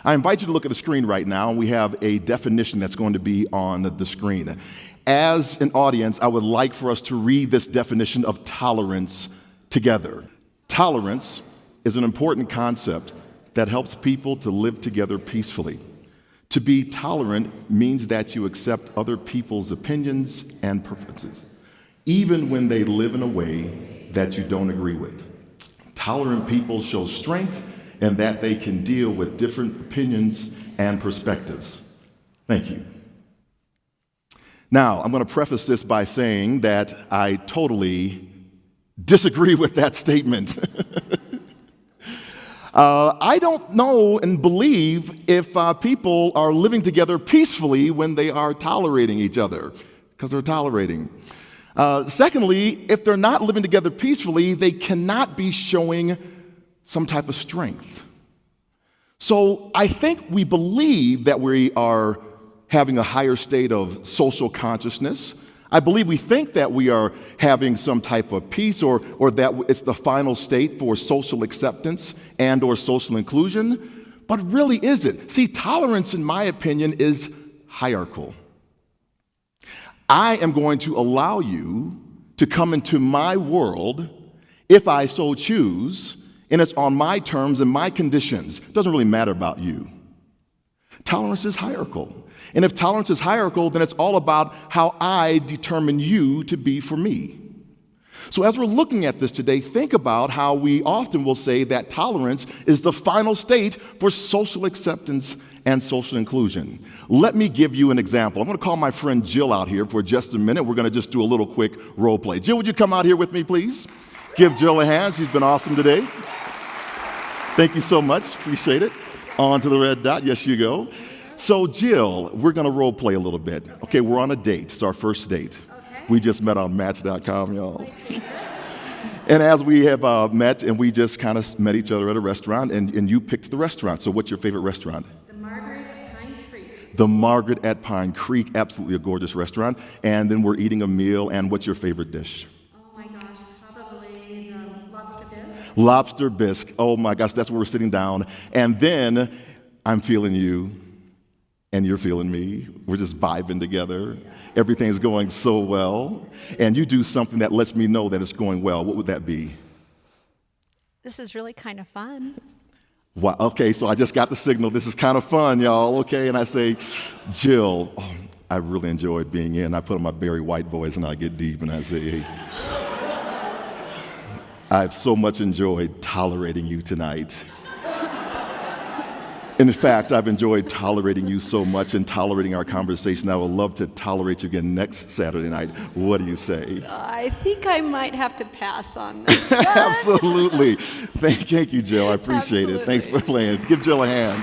I invite you to look at the screen right now, and we have a definition that's going to be on the screen. As an audience, I would like for us to read this definition of tolerance together. Tolerance is an important concept that helps people to live together peacefully. To be tolerant means that you accept other people's opinions and preferences, even when they live in a way that you don't agree with. Tolerant people show strength and that they can deal with different opinions and perspectives. Thank you. Now, I'm going to preface this by saying that I totally disagree with that statement. I don't know and believe if people are living together peacefully when they are tolerating each other, because they're tolerating. Secondly, if they're not living together peacefully, they cannot be showing some type of strength. So I think we believe that we are having a higher state of social consciousness. I believe we think that we are having some type of peace or that it's the final state for social acceptance and or social inclusion, but really is it? See, tolerance, in my opinion, is hierarchical. I am going to allow you to come into my world if I so choose, and it's on my terms and my conditions. It doesn't really matter about you. Tolerance is hierarchical. And if tolerance is hierarchical, then it's all about how I determine you to be for me. So as we're looking at this today, think about how we often will say that tolerance is the final state for social acceptance and social inclusion. Let me give you an example. I'm going to call my friend Jill out here for just a minute. We're going to just do a little quick role play. Jill, would you come out here with me, please? Give Jill a hand. She's been awesome today. Thank you so much. Appreciate it. On to the red dot. Yes, you go. So, Jill, we're going to role play a little bit. Okay, we're on a date. It's our first date. Okay. We just met on Match.com, y'all. And as we have met, and we just kind of met each other at a restaurant, and you picked the restaurant. So what's your favorite restaurant? The Margaret at Pine Creek. The Margaret at Pine Creek, absolutely a gorgeous restaurant. And then we're eating a meal, and what's your favorite dish? Oh my gosh, probably the lobster bisque. Lobster bisque. Oh my gosh, that's where we're sitting down. And then I'm feeling you, and you're feeling me. We're just vibing together. Everything's going so well. And you do something that lets me know that it's going well. What would that be? This is really kind of fun. Wow. Okay, so I just got the signal. This is kind of fun, y'all. Okay, and I say, Jill, I really enjoyed being here. And I put on my Barry White voice, and I get deep, and I say, hey, I've so much enjoyed tolerating you tonight. In fact, I've enjoyed tolerating you so much and tolerating our conversation. I would love to tolerate you again next Saturday night. What do you say? I think I might have to pass on this one. Absolutely. Thank you, Jill. I appreciate Absolutely. it. Thanks for playing. Give Jill a hand.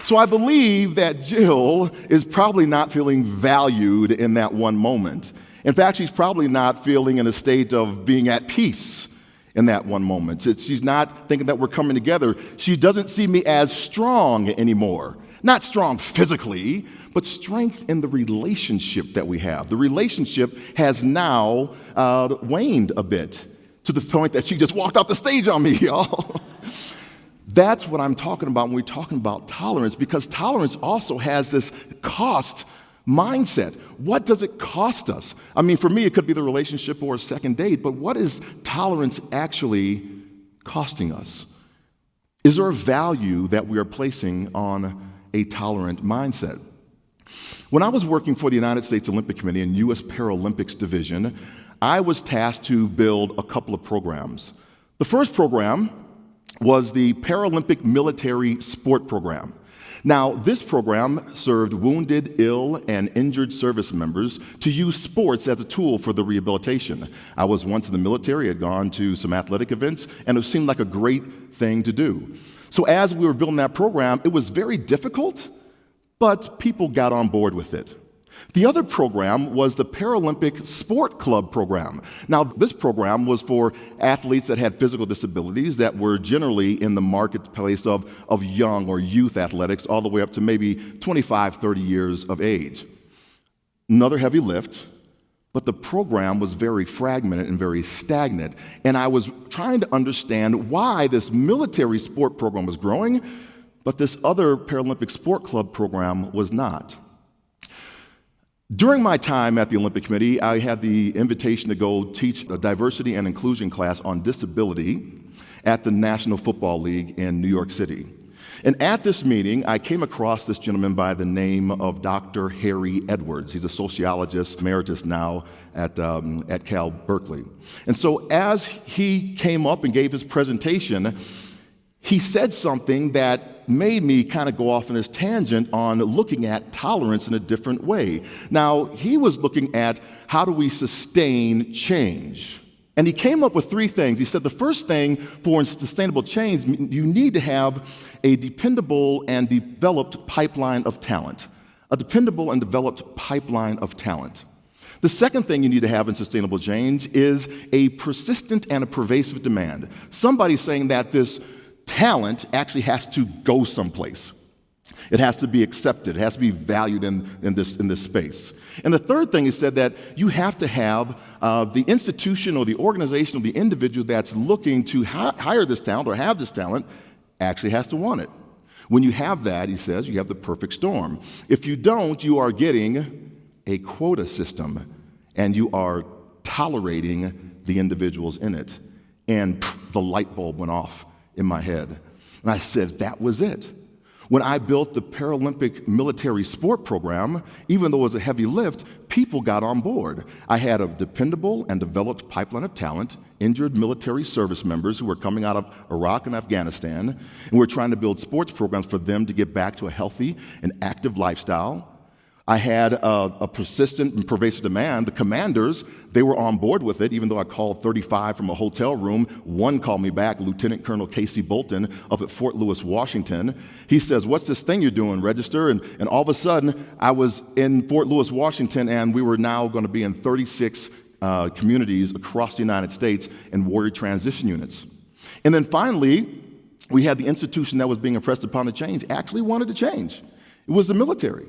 So I believe that Jill is probably not feeling valued in that one moment. In fact, she's probably not feeling in a state of being at peace in that one moment. She's not thinking that we're coming together. She doesn't see me as strong anymore. Not strong physically, but strength in the relationship that we have. The relationship has now waned a bit to the point that she just walked off the stage on me, y'all. That's what I'm talking about when we're talking about tolerance, because tolerance also has this cost mindset. What does it cost us? I mean, for me, it could be the relationship or a second date, but what is tolerance actually costing us? Is there a value that we are placing on a tolerant mindset? When I was working for the United States Olympic Committee and U.S. Paralympics Division, I was tasked to build a couple of programs. The first program was the Paralympic Military Sport Program. Now, this program served wounded, ill, and injured service members to use sports as a tool for the rehabilitation. I was once in the military, had gone to some athletic events, and it seemed like a great thing to do. So as we were building that program, it was very difficult, but people got on board with it. The other program was the Paralympic Sport Club program. Now, this program was for athletes that had physical disabilities that were generally in the marketplace of young or youth athletics, all the way up to maybe 25, 30 years of age. Another heavy lift, But the program was very fragmented and very stagnant. And I was trying to understand why this military sport program was growing, but this other Paralympic Sport Club program was not. During my time at the Olympic Committee, I had the invitation to go teach a diversity and inclusion class on disability at the National Football League in New York City. And at this meeting, I came across this gentleman by the name of Dr. Harry Edwards. He's a sociologist emeritus now at Cal Berkeley. And so as he came up and gave his presentation, he said something that made me kind of go off on this tangent on looking at tolerance in a different way. Now, he was looking at how do we sustain change. And he came up with three things. He said the first thing for sustainable change, you need to have a dependable and developed pipeline of talent. A dependable and developed pipeline of talent. The second thing you need to have in sustainable change is a persistent and a pervasive demand. Somebody saying that this talent actually has to go someplace. It has to be accepted. It has to be valued in this space. And the third thing, he said that you have to have the institution or the organization or the individual that's looking to hire this talent or have this talent actually has to want it. When you have that, he says, you have the perfect storm. If you don't, you are getting a quota system, and you are tolerating the individuals in it. And the light bulb went off in my head. And I said, that was it. When I built the Paralympic military sport program, even though it was a heavy lift, people got on board. I had a dependable and developed pipeline of talent, injured military service members who were coming out of Iraq and Afghanistan, and we're trying to build sports programs for them to get back to a healthy and active lifestyle. I had a persistent and pervasive demand. The commanders, they were on board with it, even though I called 35 from a hotel room. One called me back, Lieutenant Colonel Casey Bolton, up at Fort Lewis, Washington. He says, what's this thing you're doing, register? And all of a sudden, I was in Fort Lewis, Washington, and we were now going to be in 36 communities across the United States in warrior transition units. And then finally, we had the institution that was being impressed upon the change actually wanted to change. It was the military.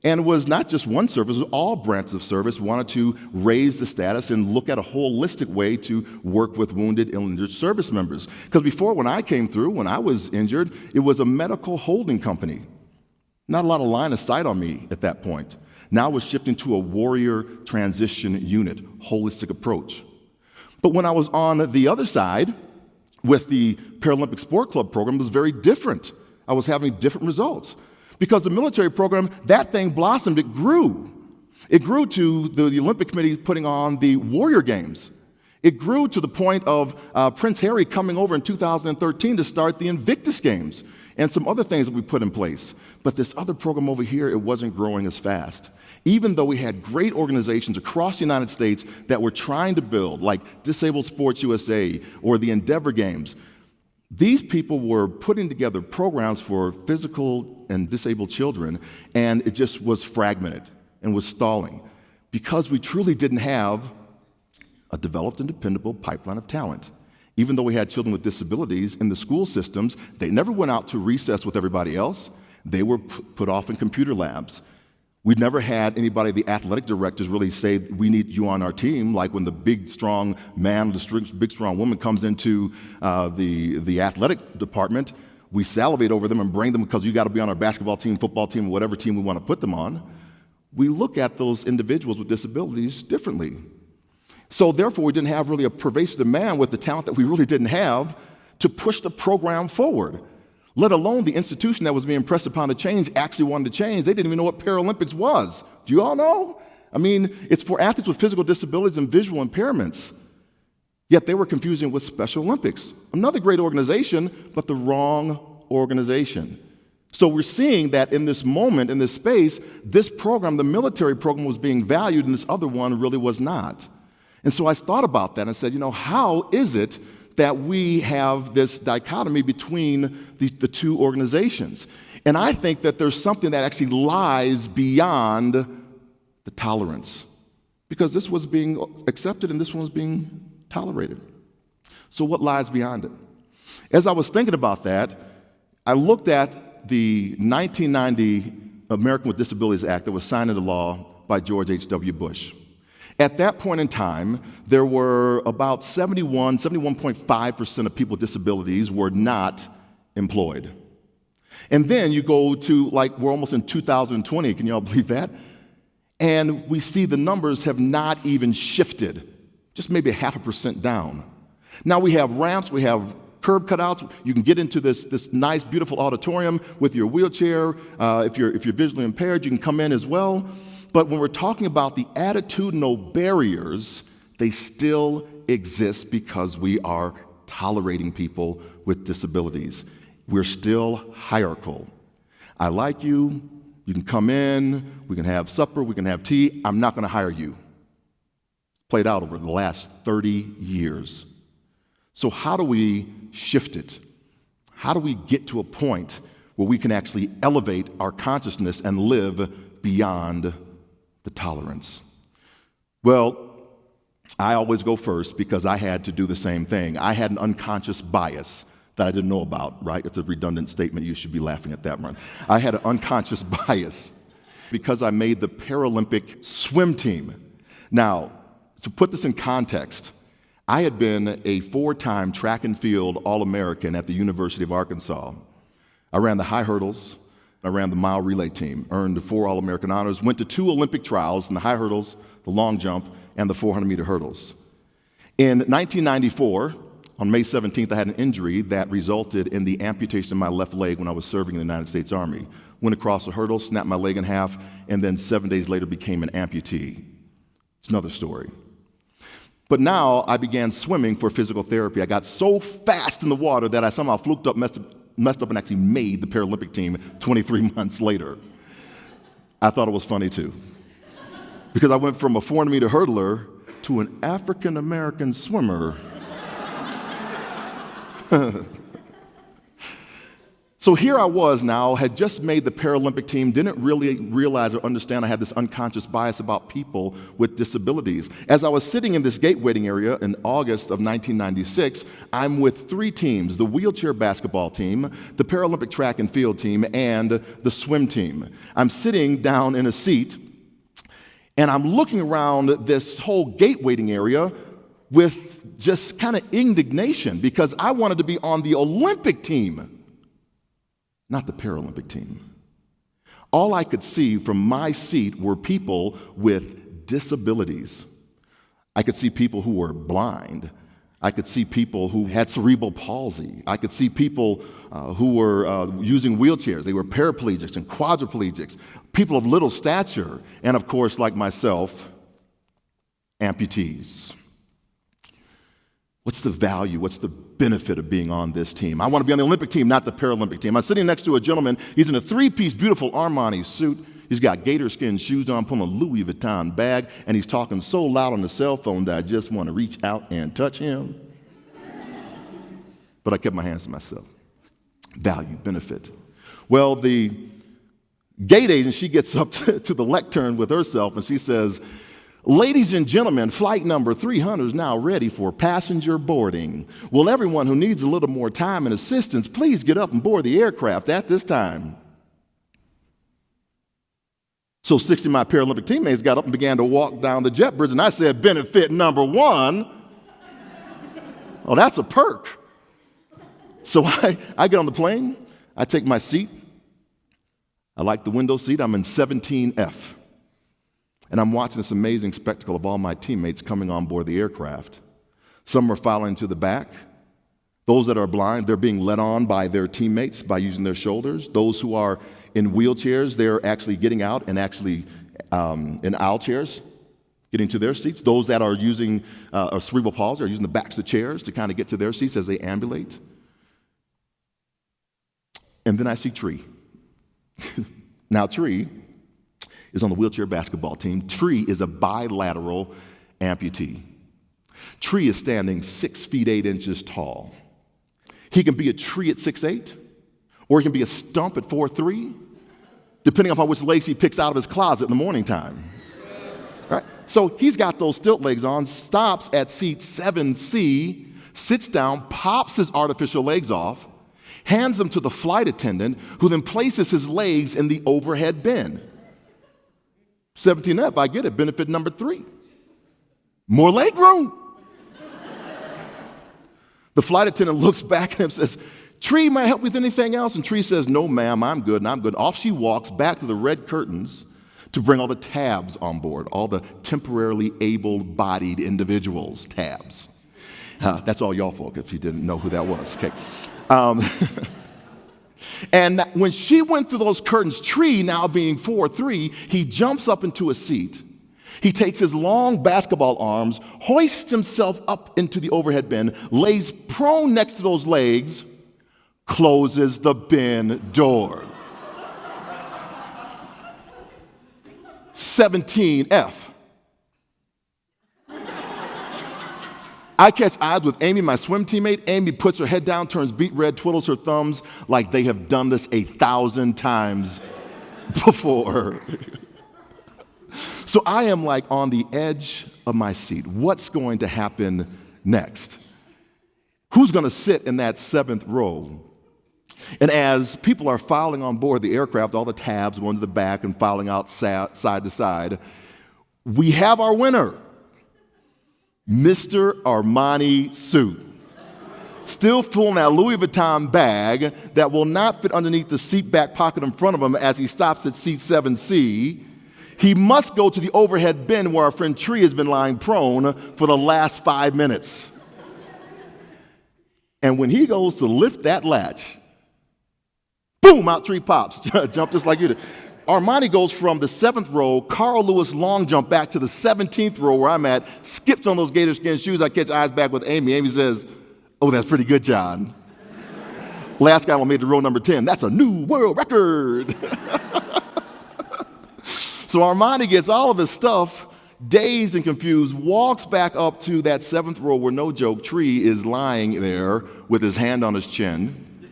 And it was not just one service, it was all branches of service wanted to raise the status and look at a holistic way to work with wounded and injured service members. Because before, when I came through, when I was injured, it was a medical holding company. Not a lot of line of sight on me at that point. Now we're shifting to a warrior transition unit, holistic approach. But when I was on the other side with the Paralympic Sport Club program, it was very different. I was having different results. Because the military program, that thing blossomed, it grew. It grew to the Olympic Committee putting on the Warrior Games. It grew to the point of Prince Harry coming over in 2013 to start the Invictus Games and some other things that we put in place. But this other program over here, it wasn't growing as fast. Even though we had great organizations across the United States that were trying to build, like Disabled Sports USA or the Endeavor Games, these people were putting together programs for physical and disabled children, and it just was fragmented and was stalling because we truly didn't have a developed and dependable pipeline of talent. Even though we had children with disabilities in the school systems, they never went out to recess with everybody else. They were put off in computer labs. We never had anybody, the athletic directors, really say, we need you on our team, like when the big, strong man, the big, strong woman comes into the athletic department, we salivate over them and bring them because you got to be on our basketball team, football team, whatever team we want to put them on. We look at those individuals with disabilities differently. So therefore, we didn't have really a pervasive demand with the talent that we really didn't have to push the program forward. Let alone the institution that was being pressed upon to change actually wanted to change. They didn't even know what Paralympics was. Do you all know? I mean, it's for athletes with physical disabilities and visual impairments. Yet they were confusing with Special Olympics. Another great organization, but the wrong organization. So we're seeing that in this moment, in this space, this program, the military program, was being valued and this other one really was not. And so I thought about that and said, how is it that we have this dichotomy between the two organizations? And I think that there's something that actually lies beyond the tolerance, because this was being accepted and this one was being tolerated. So what lies beyond it? As I was thinking about that, I looked at the 1990 American with Disabilities Act that was signed into law by George H.W. Bush. At that point in time, there were about 71.5% of people with disabilities were not employed. And then you go to, like, we're almost in 2020, can y'all believe that? And we see the numbers have not even shifted, just maybe 0.5% down. Now we have ramps, we have curb cutouts. You can get into this nice, beautiful auditorium with your wheelchair. If you're visually impaired, you can come in as well. But when we're talking about the attitudinal barriers, they still exist because we are tolerating people with disabilities. We're still hierarchical. I like you, you can come in, we can have supper, we can have tea, I'm not going to hire you. Played out over the last 30 years. So how do we shift it? How do we get to a point where we can actually elevate our consciousness and live beyond the tolerance? Well, I always go first because I had to do the same thing. I had an unconscious bias that I didn't know about, right? It's a redundant statement. You should be laughing at that one. I had an unconscious bias because I made the Paralympic swim team. Now, to put this in context, I had been a 4-time track and field All-American at the University of Arkansas. I ran the high hurdles, I ran the mile relay team, earned 4 All-American honors, went to 2 Olympic trials in the high hurdles, the long jump, and the 400-meter hurdles. In 1994, on May 17th, I had an injury that resulted in the amputation of my left leg when I was serving in the United States Army. Went across the hurdle, snapped my leg in half, and then 7 days later became an amputee. It's another story. But now I began swimming for physical therapy. I got so fast in the water that I somehow fluked up, messed up, and actually made the Paralympic team 23 months later. I thought it was funny too, because I went from a 400-meter hurdler to an African-American swimmer. So here I was now, had just made the Paralympic team, didn't really realize or understand I had this unconscious bias about people with disabilities. As I was sitting in this gate waiting area in August of 1996, I'm with 3 teams: the wheelchair basketball team, the Paralympic track and field team, and the swim team. I'm sitting down in a seat, and I'm looking around this whole gate waiting area with just kind of indignation because I wanted to be on the Olympic team, not the Paralympic team. All I could see from my seat were people with disabilities. I could see people who were blind. I could see people who had cerebral palsy. I could see people who were using wheelchairs. They were paraplegics and quadriplegics, people of little stature, and of course, like myself, amputees. What's the value? What's the benefit of being on this team? I want to be on the Olympic team, not the Paralympic team. I'm sitting next to a gentleman. He's in a 3-piece, beautiful Armani suit. He's got gator skin shoes on, pulling a Louis Vuitton bag, and he's talking so loud on the cell phone that I just want to reach out and touch him. But I kept my hands to myself. Value, benefit. Well, the gate agent, she gets up to the lectern with herself, and she says, "Ladies and gentlemen, flight number 300 is now ready for passenger boarding. Will everyone who needs a little more time and assistance please get up and board the aircraft at this time?" So 60 of my Paralympic teammates got up and began to walk down the jet bridge, and I said, benefit number 1, oh, that's a perk. So I get on the plane, I take my seat. I like the window seat. I'm in 17F. And I'm watching this amazing spectacle of all my teammates coming on board the aircraft. Some are filing to the back. Those that are blind, they're being led on by their teammates by using their shoulders. Those who are in wheelchairs, they're actually getting out and actually in aisle chairs, getting to their seats. Those that are using a cerebral palsy are using the backs of chairs to kind of get to their seats as they ambulate. And then I see Tree. Now, Tree is on the wheelchair basketball team. Tree is a bilateral amputee. Tree is standing 6 feet 8 inches tall. He can be a tree at 6'8", or he can be a stump at 4'3", depending upon which legs he picks out of his closet in the morning time. Right? So he's got those stilt legs on, stops at seat 7C, sits down, pops his artificial legs off, hands them to the flight attendant, who then places his legs in the overhead bin. 17F, I get it, benefit number 3. More leg room. The flight attendant looks back at him and says, Tree, may I help with anything else? And Tree says, no, ma'am, I'm good, and I'm good. Off she walks back to the red curtains to bring all the tabs on board, all the temporarily able-bodied individuals, tabs. That's all y'all folk, if you didn't know who that was. Okay. And when she went through those curtains, Tree, now being 4'3", he jumps up into a seat. He takes his long basketball arms, hoists himself up into the overhead bin, lays prone next to those legs, closes the bin door. 17F. I catch eyes with Amy, my swim teammate. Amy puts her head down, turns beet red, twiddles her thumbs like they have done this 1,000 times before. So I am like on the edge of my seat. What's going to happen next? Who's going to sit in that 7th row? And as people are filing on board the aircraft, all the tabs going to the back and filing out side to side, we have our winner, Mr. Armani suit. Still fooling that Louis Vuitton bag that will not fit underneath the seat back pocket in front of him as he stops at seat 7C. He must go to the overhead bin where our friend Tree has been lying prone for the last 5 minutes. And when he goes to lift that latch, boom, out Tree pops, jump just like you did. Armani goes from the 7th row, Carl Lewis long jump back to the 17th row where I'm at, skips on those gator skin shoes. I catch eyes back with Amy. Amy says, oh, that's pretty good, John. Last guy made the row number 10. That's a new world record. So Armani gets all of his stuff, dazed and confused, walks back up to that 7th row where, no joke, Tree is lying there with his hand on his chin.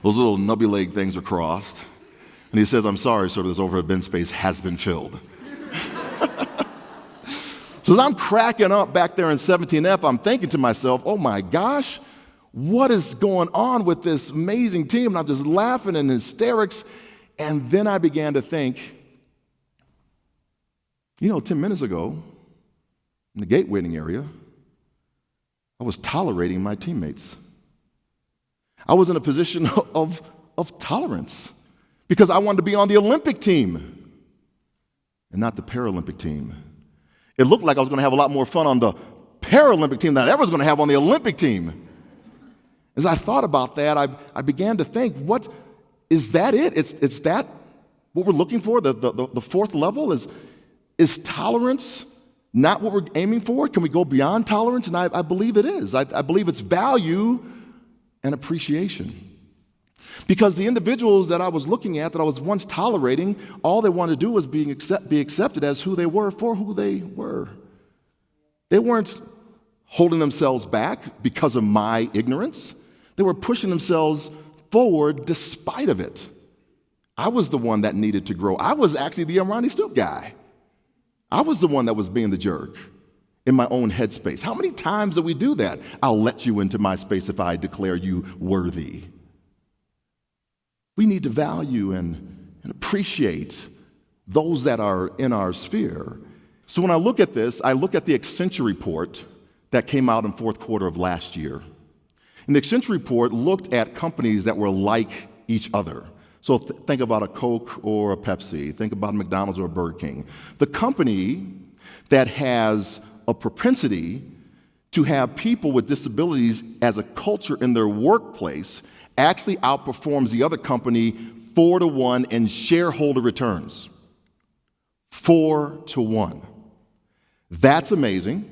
Those little nubby leg things are crossed. And he says, I'm sorry, sir, this overhead bin space has been filled. So as I'm cracking up back there in 17F, I'm thinking to myself, oh my gosh, what is going on with this amazing team? And I'm just laughing in hysterics. And then I began to think, 10 minutes ago, in the gate waiting area, I was tolerating my teammates. I was in a position of tolerance because I wanted to be on the Olympic team and not the Paralympic team. It looked like I was going to have a lot more fun on the Paralympic team than I ever was going to have on the Olympic team. As I thought about that, I began to think, what is that it? It's that what we're looking for, the 4th level? Is tolerance not what we're aiming for? Can we go beyond tolerance? And I believe it is. I believe it's value and appreciation. Because the individuals that I was looking at, that I was once tolerating, all they wanted to do was be accepted as who they were for who they were. They weren't holding themselves back because of my ignorance. They were pushing themselves forward despite of it. I was the one that needed to grow. I was actually the Armani Stoop guy. I was the one that was being the jerk in my own headspace. How many times do we do that? I'll let you into my space if I declare you worthy. We need to value and appreciate those that are in our sphere. So when I look at this, I look at the Accenture report that came out in 4th quarter of last year. And the Accenture report looked at companies that were like each other. So think about a Coke or a Pepsi. Think about a McDonald's or a Burger King. The company that has a propensity to have people with disabilities as a culture in their workplace actually outperforms the other company 4-to-1 in shareholder returns. 4-to-1. That's amazing.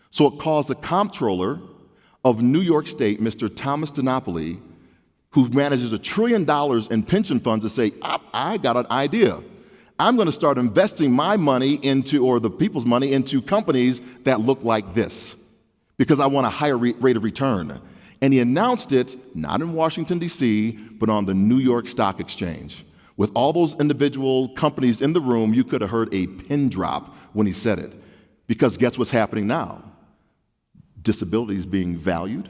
So it caused the comptroller of New York State, Mr. Thomas DiNapoli, who manages $1 trillion in pension funds, to say, I got an idea. I'm going to start investing my money into, or the people's money, into companies that look like this because I want a higher rate of return. And he announced it, not in Washington, D.C., but on the New York Stock Exchange. With all those individual companies in the room, you could have heard a pin drop when he said it. Because guess what's happening now? Disability is being valued.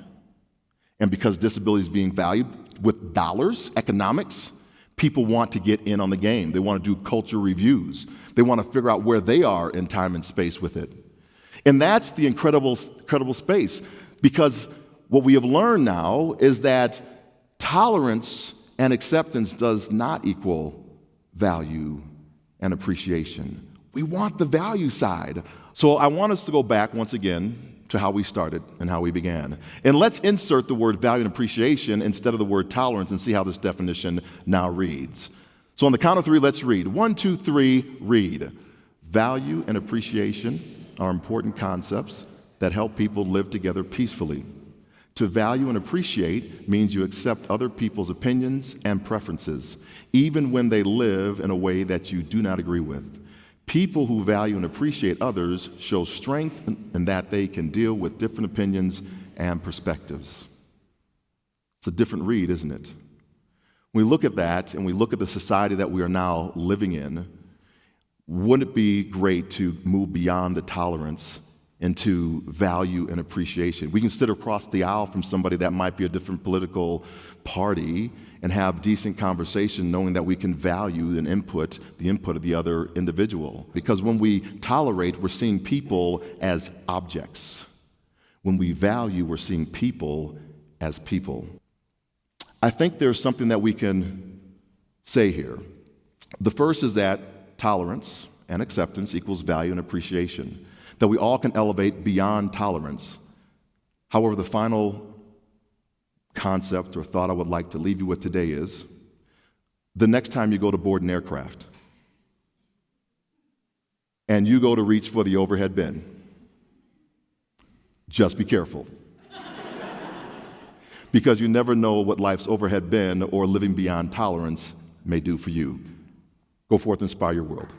And because disability is being valued with dollars, economics, people want to get in on the game. They want to do culture reviews. They want to figure out where they are in time and space with it. And that's the incredible space, because what we have learned now is that tolerance and acceptance does not equal value and appreciation. We want the value side. So I want us to go back once again to how we started and how we began. And let's insert the word value and appreciation instead of the word tolerance and see how this definition now reads. So on the count of three, let's read. 1, 2, 3, read. Value and appreciation are important concepts that help people live together peacefully. To value and appreciate means you accept other people's opinions and preferences, even when they live in a way that you do not agree with. People who value and appreciate others show strength in that they can deal with different opinions and perspectives. It's a different read, isn't it? When we look at that and we look at the society that we are now living in, wouldn't it be great to move beyond the tolerance into value and appreciation? We can sit across the aisle from somebody that might be a different political party and have decent conversation, knowing that we can value the input of the other individual. Because when we tolerate, we're seeing people as objects. When we value, we're seeing people as people. I think there's something that we can say here. The first is that tolerance and acceptance equals value and appreciation, that we all can elevate beyond tolerance. However, the final concept or thought I would like to leave you with today is, the next time you go to board an aircraft and you go to reach for the overhead bin, just be careful. Because you never know what life's overhead bin or living beyond tolerance may do for you. Go forth and inspire your world.